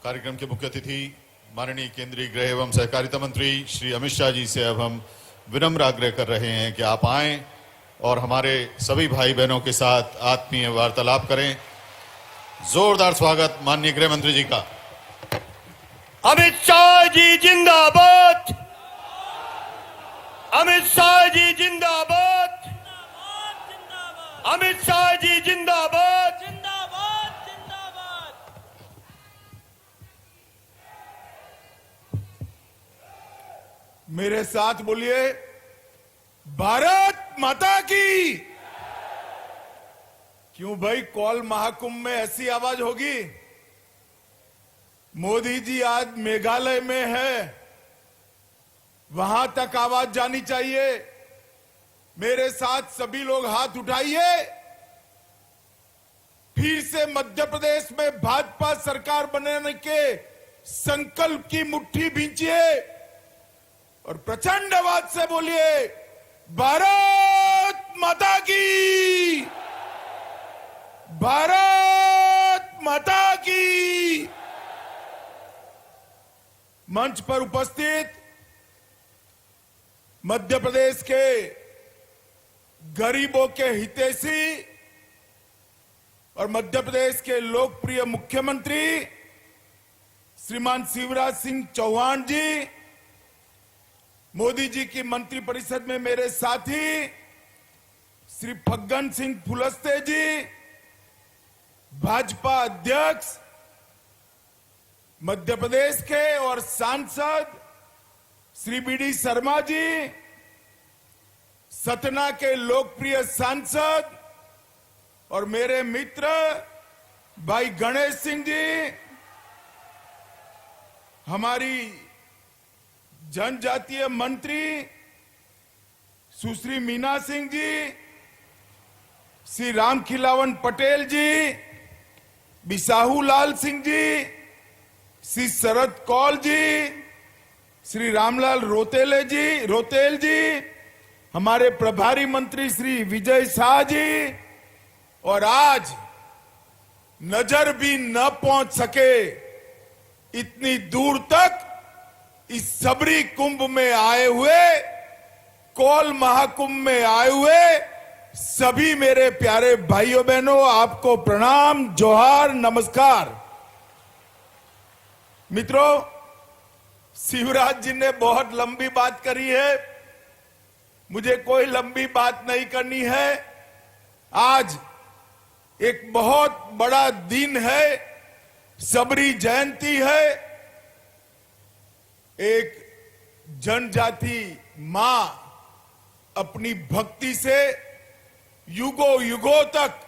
कार्यक्रम के मुख्य अतिथि माननीय केंद्रीय गृह एवं सहकारिता मंत्री श्री अमित शाह जी से अब हम विनम्र आग्रह कर रहे हैं कि आप आएं और हमारे सभी भाई बहनों के साथ आत्मीय वार्तालाप करें। जोरदार स्वागत माननीय गृह मंत्री जी का। अमित शाह जी जिंदाबाद, अमित शाह जी जिंदाबाद, अमित शाह जी जिंदाबाद, जिंदाबाद जिंदाबाद। मेरे साथ बोलिए, भारत माता की। क्यों भाई, कौल महाकुंभ में ऐसी आवाज होगी? मोदी जी आज मेघालय में है, वहां तक आवाज जानी चाहिए। मेरे साथ सभी लोग हाथ उठाइए। फिर से मध्य प्रदेश में भाजपा सरकार बनाने के संकल्प की मुट्ठी भींचिए और प्रचंड आवाज से बोलिए, भारत माता की, भारत माता की। मंच पर उपस्थित मध्य प्रदेश के गरीबों के हितैषी और मध्य प्रदेश के लोकप्रिय मुख्यमंत्री श्रीमान शिवराज सिंह चौहान जी, मोदी जी की मंत्रिपरिषद में मेरे साथी श्री फग्गन सिंह कुलस्ते जी, भाजपा अध्यक्ष मध्य प्रदेश के और सांसद श्री बीडी शर्मा जी, सतना के लोकप्रिय सांसद और मेरे मित्र भाई गणेश सिंह जी, हमारी जनजातीय मंत्री सुश्री मीना सिंह जी, श्री रामखिलावन पटेल जी, बिसाहू लाल सिंह जी, श्री शरद कौल जी, श्री रामलाल रोतेल जी, हमारे प्रभारी मंत्री श्री विजय शाह जी, और आज नजर भी न पहुंच सके इतनी दूर तक इस सबरी कुंभ में आए हुए, कौल महाकुंभ में आए हुए सभी मेरे प्यारे भाइयों बहनों, आपको प्रणाम, जोहार, नमस्कार। मित्रों, शिवराज जी ने बहुत लंबी बात करी है, मुझे कोई लंबी बात नहीं करनी है। आज एक बहुत बड़ा दिन है, सबरी जयंती है। एक जनजाति मां अपनी भक्ति से युगों युगों तक,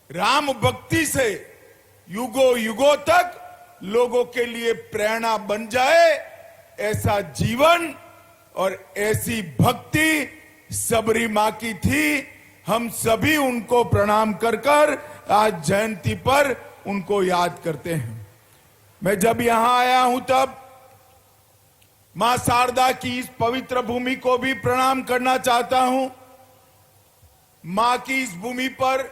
राम भक्ति से युगों युगों तक लोगों के लिए प्रेरणा बन जाए, ऐसा जीवन और ऐसी भक्ति सबरी मां की थी। हम सभी उनको प्रणाम कर कर आज जयंती पर उनको याद करते हैं। मैं जब यहां आया हूं तब मां शारदा की इस पवित्र भूमि को भी प्रणाम करना चाहता हूं। मां की इस भूमि पर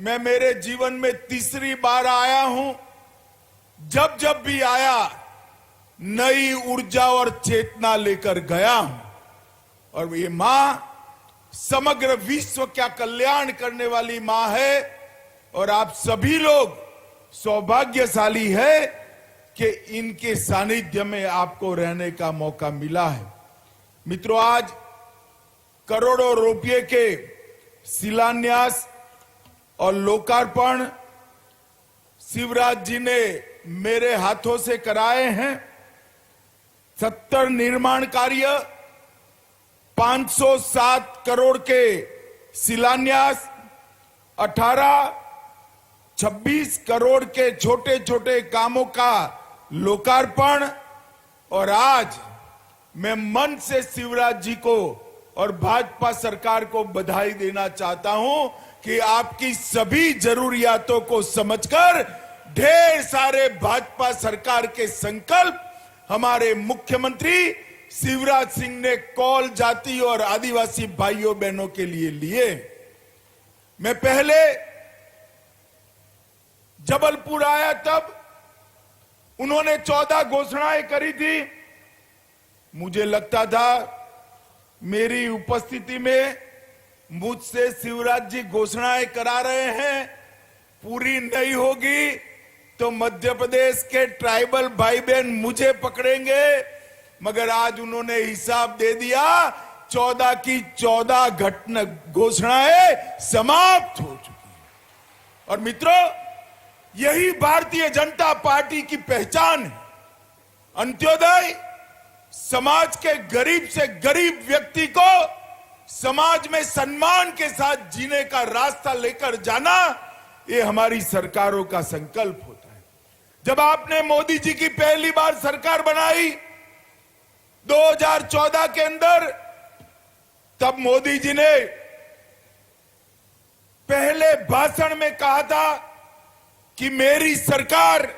मैं मेरे जीवन में तीसरी बार आया हूं। जब जब भी आया नई ऊर्जा और चेतना लेकर गया हूं, और ये मां समग्र विश्व का कल्याण करने वाली मां है, और आप सभी लोग सौभाग्यशाली है कि इनके सानिध्य में आपको रहने का मौका मिला है। मित्रों, आज करोड़ों रुपये के शिलान्यास और लोकार्पण शिवराज जी ने मेरे हाथों से कराए हैं। 70 निर्माण कार्य, 507 करोड़ के शिलान्यास, 26 करोड़ के छोटे छोटे कामों का लोकार्पण, और आज मैं मन से शिवराज जी को और भाजपा सरकार को बधाई देना चाहता हूं कि आपकी सभी जरूरियातों को समझकर ढेर सारे भाजपा सरकार के संकल्प हमारे मुख्यमंत्री शिवराज सिंह ने कौल जाति और आदिवासी भाइयों बहनों के लिए लिए। मैं पहले जबलपुर आया तब उन्होंने 14 घोषणाएं करी थी। मुझे लगता था मेरी उपस्थिति में मुझसे शिवराज जी घोषणाएं करा रहे हैं, पूरी नहीं होगी तो मध्य प्रदेश के ट्राइबल भाई बहन मुझे पकड़ेंगे। मगर आज उन्होंने हिसाब दे दिया, 14 की 14 घोषणाएं समाप्त हो चुकी हैं। और मित्रों, यही भारतीय जनता पार्टी की पहचान है। अंत्योदय, समाज के गरीब से गरीब व्यक्ति को समाज में सम्मान के साथ जीने का रास्ता लेकर जाना, ये हमारी सरकारों का संकल्प होता है। जब आपने मोदी जी की पहली बार सरकार बनाई 2014 के अंदर, तब मोदी जी ने पहले भाषण में कहा था कि मेरी सरकार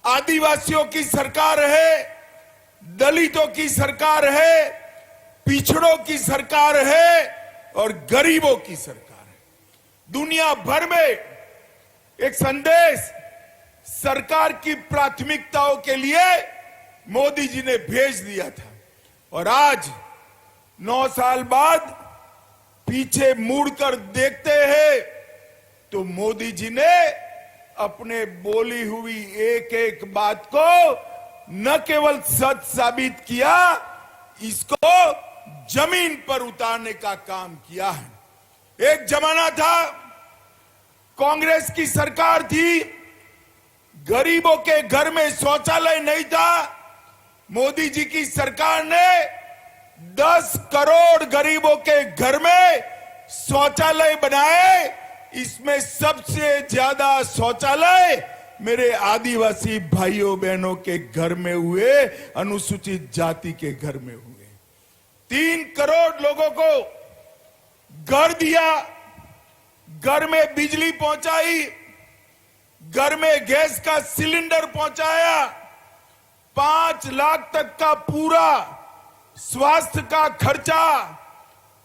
आदिवासियों की सरकार है, दलितों की सरकार है, पिछड़ों की सरकार है और गरीबों की सरकार है। दुनिया भर में एक संदेश सरकार की प्राथमिकताओं के लिए मोदी जी ने भेज दिया था। और आज 9 साल बाद पीछे मुड़कर देखते हैं तो मोदी जी ने अपने बोली हुई एक एक बात को न केवल सच साबित किया, इसको जमीन पर उतारने का काम किया है। एक जमाना था, कांग्रेस की सरकार थी, गरीबों के घर में शौचालय नहीं था। मोदी जी की सरकार ने 10 करोड़ गरीबों के घर में शौचालय बनाए। इसमें सबसे ज्यादा शौचालय मेरे आदिवासी भाइयों बहनों के घर में हुए, अनुसूचित जाति के घर में हुए। 3 करोड़ लोगों को घर दिया, घर में बिजली पहुंचाई, घर में गैस का सिलेंडर पहुंचाया, 5 लाख तक का पूरा स्वास्थ्य का खर्चा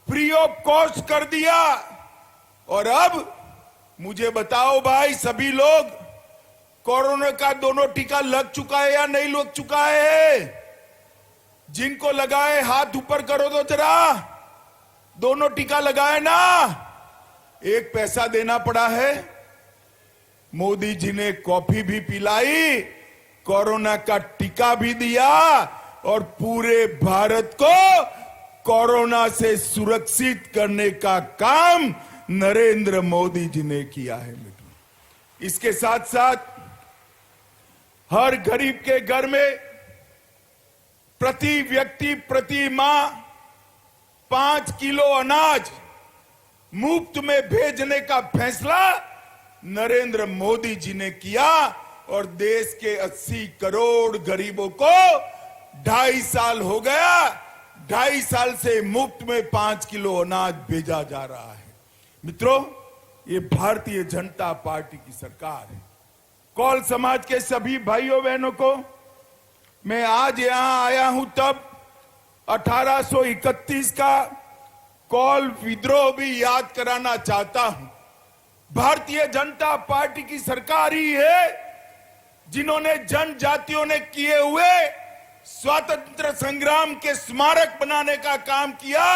फ्री ऑफ कॉस्ट कर दिया। और अब मुझे बताओ भाई, सभी लोग, कोरोना का दोनों टीका लग चुका है या नहीं लग चुका है? जिनको लगाए हाथ ऊपर करो तो जरा। दोनों टीका लगाए ना? एक पैसा देना पड़ा है। मोदी जी ने कॉफी भी पिलाई, कोरोना का टीका भी दिया और पूरे भारत को कोरोना से सुरक्षित करने का काम नरेंद्र मोदी जी ने किया है। मित्रों, इसके साथ साथ हर गरीब के घर में प्रति व्यक्ति प्रति माह 5 किलो अनाज मुफ्त में भेजने का फैसला नरेंद्र मोदी जी ने किया। और देश के 80 करोड़ गरीबों को 2.5 साल हो गया, 2.5 साल से मुफ्त में 5 किलो अनाज भेजा जा रहा है। मित्रों, ये भारतीय जनता पार्टी की सरकार है। कौल समाज के सभी भाइयों बहनों को मैं आज यहां आया हूं तब 1831 का कौल विद्रोह भी याद कराना चाहता हूं। भारतीय जनता पार्टी की सरकार ही है जिन्होंने जनजातियों ने किए हुए स्वतंत्र संग्राम के स्मारक बनाने का काम किया।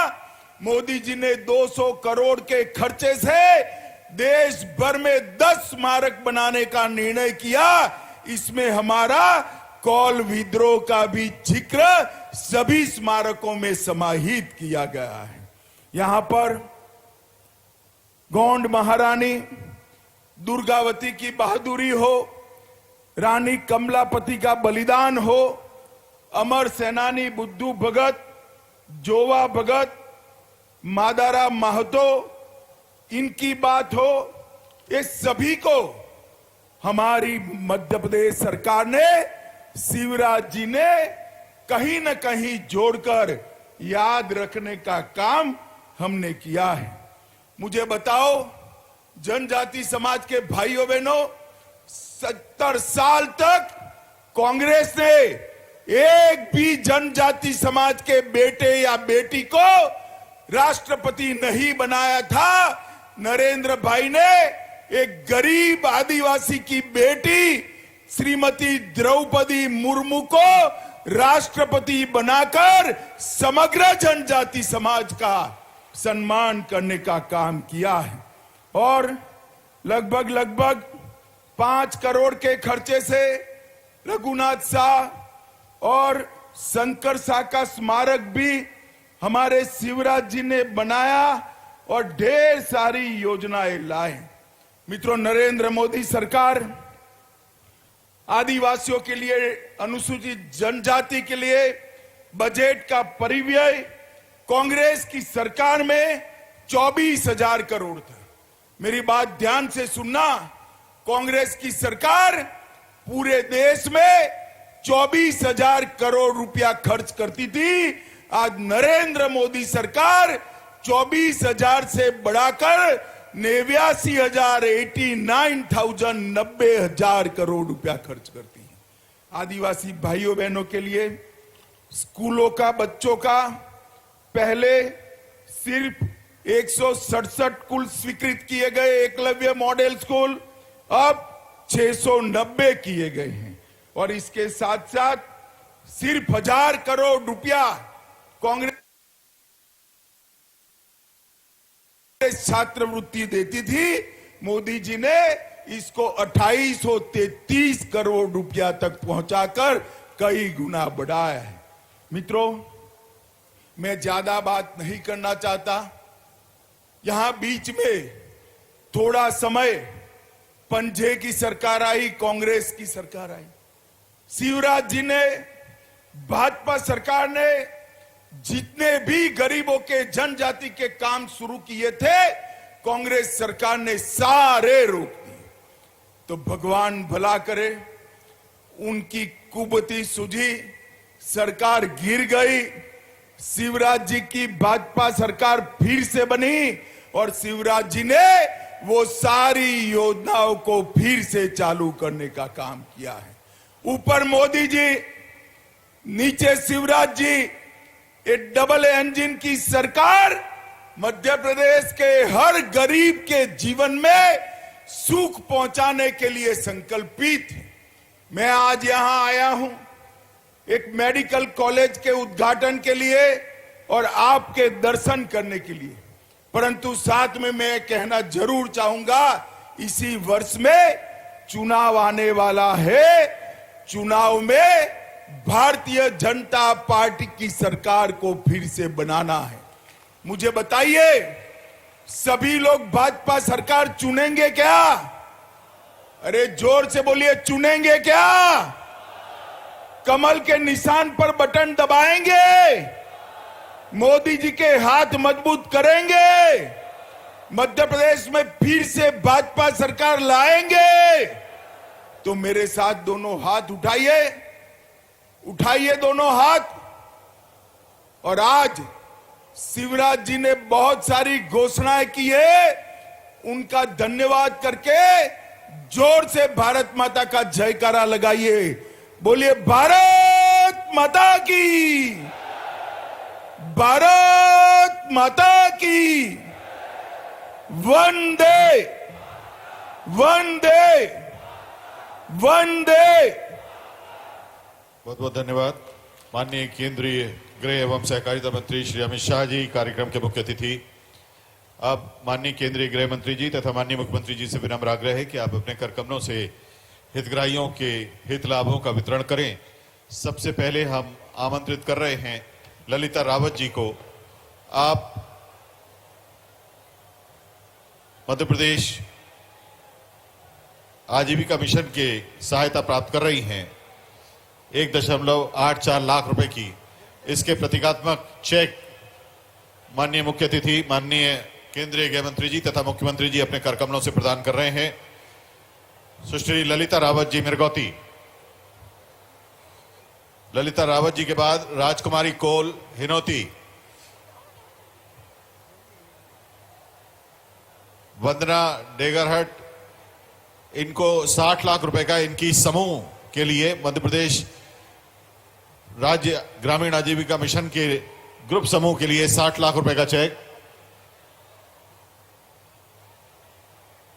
मोदी जी ने 200 करोड़ के खर्चे से देश भर में 10 स्मारक बनाने का निर्णय किया। इसमें हमारा कौल विद्रोह का भी जिक्र सभी स्मारकों में समाहित किया गया है। यहां पर गोंड महारानी दुर्गावती की बहादुरी हो, रानी कमलापति का बलिदान हो, अमर सेनानी बुद्धू भगत, जोवा भगत, मादारा महतो, इनकी बात हो, ये सभी को हमारी मध्य प्रदेश सरकार ने, शिवराज जी ने कहीं न कहीं जोड़कर याद रखने का काम हमने किया है। मुझे बताओ, जनजाति समाज के भाइयों बहनों, 70 साल तक कांग्रेस ने एक भी जनजाति समाज के बेटे या बेटी को राष्ट्रपति नहीं बनाया था। नरेंद्र भाई ने एक गरीब आदिवासी की बेटी श्रीमती द्रौपदी मुर्मू को राष्ट्रपति बनाकर समग्र जनजाति समाज का सम्मान करने का काम किया है। और लगभग 5 करोड़ के खर्चे से रघुनाथ शाह और शंकर शाह का स्मारक भी हमारे शिवराज जी ने बनाया और ढेर सारी योजनाएं लाए। मित्रों, नरेंद्र मोदी सरकार आदिवासियों के लिए, अनुसूचित जनजाति के लिए बजट का परिव्यय कांग्रेस की सरकार में 24,000 करोड़ था। मेरी बात ध्यान से सुनना, कांग्रेस की सरकार पूरे देश में 24,000 करोड़ रुपया खर्च करती थी। आज नरेंद्र मोदी सरकार 24,000 से बढ़ाकर 89,000 90,000 करोड़ रुपया खर्च करती है। आदिवासी भाइयों बहनों के लिए स्कूलों का, बच्चों का पहले सिर्फ 167 कुल स्वीकृत किए गए एकलव्य मॉडल स्कूल, अब 690 किए गए हैं। और इसके साथ साथ सिर्फ 1,000 करोड़ रुपया कांग्रेस छात्रवृत्ति देती थी, मोदी जी ने इसको 2833 करोड़ रुपया तक पहुंचाकर कई गुना बढ़ाया है। मित्रों, मैं ज्यादा बात नहीं करना चाहता। यहां बीच में थोड़ा समय पंजे की सरकार आई, कांग्रेस की सरकार आई। शिवराज जी ने, भाजपा सरकार ने जितने भी गरीबों के, जनजाति के काम शुरू किए थे, कांग्रेस सरकार ने सारे रोक दिए। तो भगवान भला करे, उनकी कुबती सूझी, सरकार गिर गई। शिवराज जी की भाजपा सरकार फिर से बनी और शिवराज जी ने वो सारी योजनाओं को फिर से चालू करने का काम किया है। ऊपर मोदी जी, नीचे शिवराज जी, ये डबल इंजन की सरकार मध्य प्रदेश के हर गरीब के जीवन में सुख पहुंचाने के लिए संकल्पित है। मैं आज यहां आया हूं एक मेडिकल कॉलेज के उद्घाटन के लिए और आपके दर्शन करने के लिए, परंतु साथ में मैं कहना जरूर चाहूंगा, इसी वर्ष में चुनाव आने वाला है। चुनाव में भारतीय जनता पार्टी की सरकार को फिर से बनाना है। मुझे बताइए, सभी लोग भाजपा सरकार चुनेंगे क्या? अरे जोर से बोलिए, चुनेंगे क्या? कमल के निशान पर बटन दबाएंगे? मोदी जी के हाथ मजबूत करेंगे? मध्य प्रदेश में फिर से भाजपा सरकार लाएंगे? तो मेरे साथ दोनों हाथ उठाइए, उठाइए दोनों हाथ। और आज शिवराज जी ने बहुत सारी घोषणाएं की है, उनका धन्यवाद करके जोर से भारत माता का जयकारा लगाइए। बोलिए, भारत माता की, भारत माता की, वंदे वंदे वंदे। बहुत बहुत धन्यवाद। माननीय केंद्रीय गृह एवं सहकारिता मंत्री श्री अमित शाह जी कार्यक्रम के मुख्य अतिथि। अब माननीय केंद्रीय गृह मंत्री जी तथा माननीय मुख्यमंत्री जी से विनम्र आग्रह है कि आप अपने करकमलों से हितग्राहियों के हित लाभों का वितरण करें। सबसे पहले हम आमंत्रित कर रहे हैं ललिता रावत जी को। आप मध्य प्रदेश आजीविका मिशन के सहायता प्राप्त कर रही हैं 1.84 लाख रुपए की। इसके प्रतीकात्मक चेक माननीय मुख्य अतिथि, माननीय केंद्रीय गृह मंत्री जी तथा मुख्यमंत्री जी अपने करकमलों से प्रदान कर रहे हैं। सुश्री ललिता रावत जी मिरगौती। ललिता रावत जी के बाद राजकुमारी कोल हिनोती, वंदना डेगरहट। इनको 60 लाख रुपए का इनकी समूह के लिए मध्य प्रदेश राज्य ग्रामीण आजीविका मिशन के ग्रुप समूह के लिए 60 लाख रुपए का चेक।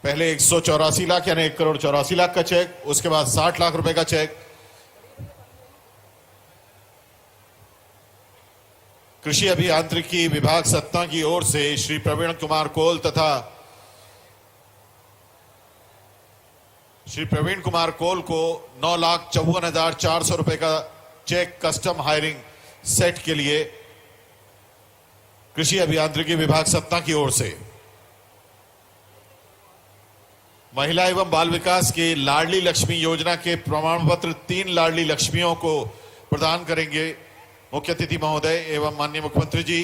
पहले 184 लाख यानी 1,84,00,000 का चेक, उसके बाद 60 लाख रुपए का चेक कृषि अभियांत्रिकी विभाग सतना की ओर से श्री प्रवीण कुमार कोल तथा श्री प्रवीण कुमार कोल को 9,54,400 रुपए का चेक कस्टम हायरिंग सेट के लिए कृषि अभियांत्रिकी विभाग सतना की ओर से। महिला एवं बाल विकास की लाडली लक्ष्मी योजना के प्रमाण पत्र 3 लाडली लक्ष्मियों को प्रदान करेंगे मुख्य अतिथि महोदय एवं माननीय मुख्यमंत्री जी।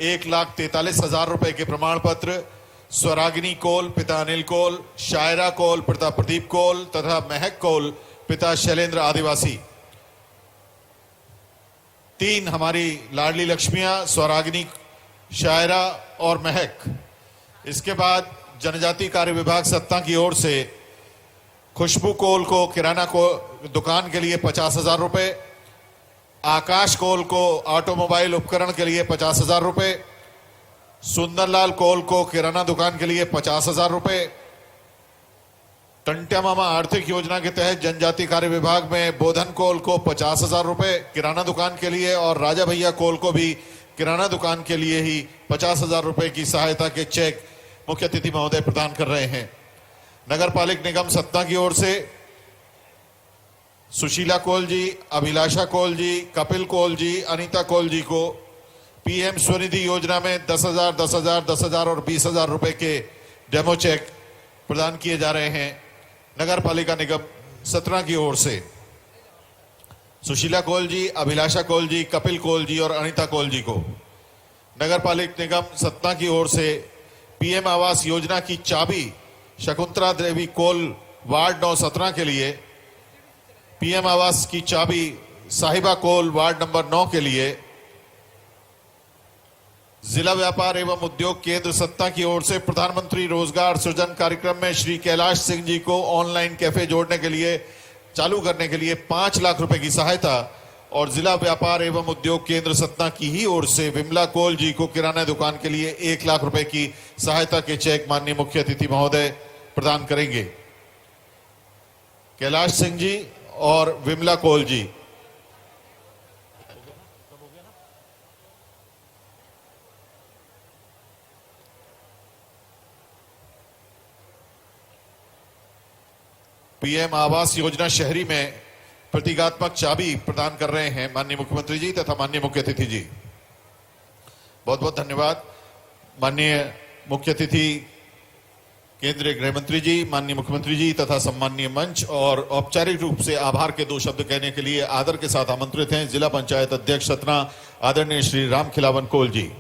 1,43,000 रुपए के प्रमाण पत्र स्वरागिनी कोल पिता अनिल कोल, शायरा कोल पिता प्रदीप कोल तथा महक कोल पिता शैलेंद्र आदिवासी। 3 हमारी लाडली लक्ष्मियां स्वरागिनी, शायरा और महक। इसके बाद जनजाति कार्य विभाग सत्ता की ओर से खुशबू कोल को किराना को दुकान के लिए 50,000 रुपए, आकाश कोल को ऑटोमोबाइल उपकरण के लिए 50,000 रुपए, सुंदरलाल कोल को किराना दुकान के लिए 50,000 रुपए, टंट्या मामा आर्थिक योजना के तहत जनजाति कार्य विभाग में बोधन कोल को 50,000 रुपए किराना दुकान के लिए और राजा भैया कोल को भी किराना दुकान के लिए ही 50,000 रुपए की सहायता के चेक मुख्य अतिथि महोदय प्रदान कर रहे हैं। नगर पालिक निगम सतना की ओर से सुशीला कोल जी, अभिलाषा कोल जी, कपिल कोल जी, अनीता कोल जी को पीएम स्वनिधि योजना में 10,000, 10,000, 10,000 और 20,000 रुपए के डेमो चेक प्रदान किए जा रहे हैं नगर पालिका निगम सतना की ओर से। सुशीला कोल जी, अभिलाषा कोल जी, कपिल कोल जी और अनीता कोल जी को नगर पालिक निगम सतना की ओर से पीएम आवास योजना की चाबी शकुंतला देवी कोल वार्ड 9 सतना के लिए, पीएम आवास की चाबी साहिबा कोल वार्ड नंबर 9 के लिए, जिला व्यापार एवं उद्योग केंद्र सत्ता की ओर से प्रधानमंत्री रोजगार सृजन कार्यक्रम में श्री कैलाश सिंह जी को ऑनलाइन कैफे जोड़ने के लिए चालू करने के लिए 5 लाख रुपए की सहायता और जिला व्यापार एवं उद्योग केंद्र सतना की ही ओर से विमला कोल जी को किराना दुकान के लिए 1 लाख रुपए की सहायता के चेक माननीय मुख्य अतिथि महोदय प्रदान करेंगे। कैलाश सिंह जी और विमला कोल जी। पीएम आवास योजना शहरी में प्रतीकात्मक चाबी प्रदान कर रहे हैं माननीय मुख्यमंत्री जी तथा माननीय मुख्य अतिथि जी। बहुत बहुत धन्यवाद। माननीय मुख्य अतिथि केंद्रीय गृह मंत्री जी, माननीय मुख्यमंत्री जी तथा सम्माननीय मंच और औपचारिक रूप से आभार के 2 शब्द कहने के लिए आदर के साथ आमंत्रित हैं जिला पंचायत अध्यक्ष सतना आदरणीय श्री राम खिलावन कोल जी।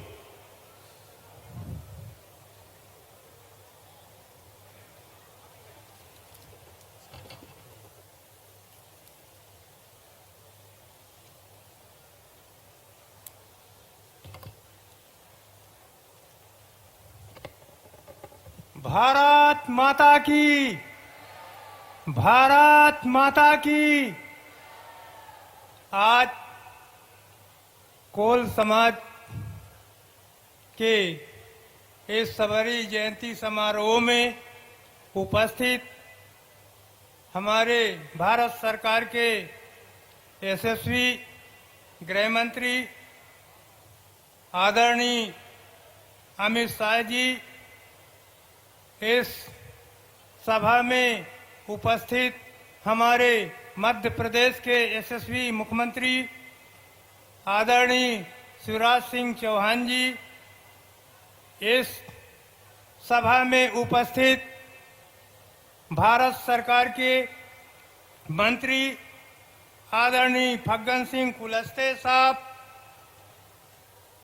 भारत माता की, भारत माता की। आज कोल समाज के इस सबरी जयंती समारोह में उपस्थित हमारे भारत सरकार के यशस्वी गृह मंत्री आदरणीय अमित शाह जी, इस सभा में उपस्थित हमारे मध्य प्रदेश के यशस्वी मुख्यमंत्री आदरणीय शिवराज सिंह चौहान जी, इस सभा में उपस्थित भारत सरकार के मंत्री आदरणीय फग्गन सिंह कुलस्ते साहब,